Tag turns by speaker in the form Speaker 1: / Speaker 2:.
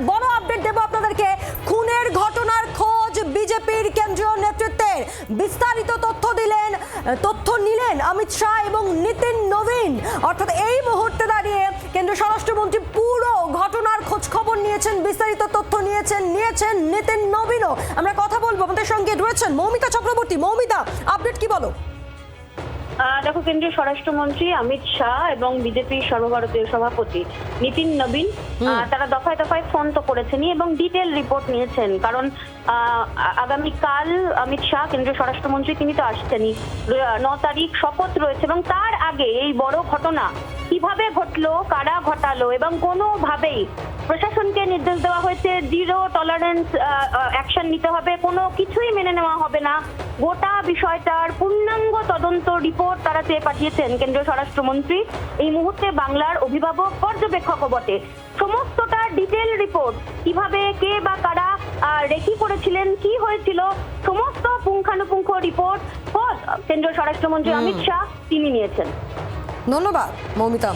Speaker 1: বড় আপডেট দেব আপনাদেরকে। খুনের ঘটনার খোঁজ বিজেপির কেন্দ্রীয় নেতৃত্বের, বিস্তারিত তথ্য নিলেন অমিত শাহ এবং নিতিন নবীন। অর্থাৎ এই মুহূর্তে দাঁড়িয়ে কেন্দ্রীয় স্বরাষ্ট্রমন্ত্রী পুরো ঘটনার খোঁজ খবর নিয়েছেন, বিস্তারিত তথ্য নিয়েছেন নিতিন নবীনও। আমরা কথা বলবো, আমাদের সঙ্গে রয়েছেন মৌমিতা চক্রবর্তী। মৌমিতা, আপডেট কি বলো?
Speaker 2: দেখো, কেন্দ্রীয় স্বরাষ্ট্রমন্ত্রী অমিত শাহ এবং বিজেপির সর্বভারতীয় সভাপতি নিতিন নবীন তারা দফায় দফায় ফোন তো করেছেনই এবং ডিটেল রিপোর্ট নিয়েছেন। কারণ আগামীকাল অমিত শাহ কেন্দ্রীয় স্বরাষ্ট্রমন্ত্রী তিনি তো আসছেনই, 9 তারিখ শপথ রয়েছে এবং তার আগে এই বড় ঘটনা কিভাবে ঘটলো, কারা ঘটালো এবং কোনোভাবেই প্রশাসনকে নির্দেশ দেওয়া হয়েছে জিরো টলারেন্স অ্যাকশন নিতে হবে, কোনো কিছুই মেনে নেওয়া হবে না। গোটা বিষয়টার পূর্ণাঙ্গ তদন্ত রিপোর্ট তারা চেয়ে পাঠিয়েছেন কেন্দ্রীয় স্বরাষ্ট্রমন্ত্রী। এই মুহূর্তে বাংলার অভিভাবক পর্যবেক্ষকও বটে। সমস্তটা ডিটেল রিপোর্ট, কিভাবে কে বা কারা রেকি করেছিলেন, কি হয়েছিল, সমস্ত পুঙ্খানুপুঙ্খ রিপোর্ট কেন্দ্রীয় স্বরাষ্ট্রমন্ত্রী অমিত শাহ তিনি নিয়েছেন।
Speaker 1: ধন্যবাদ মৌমিতা।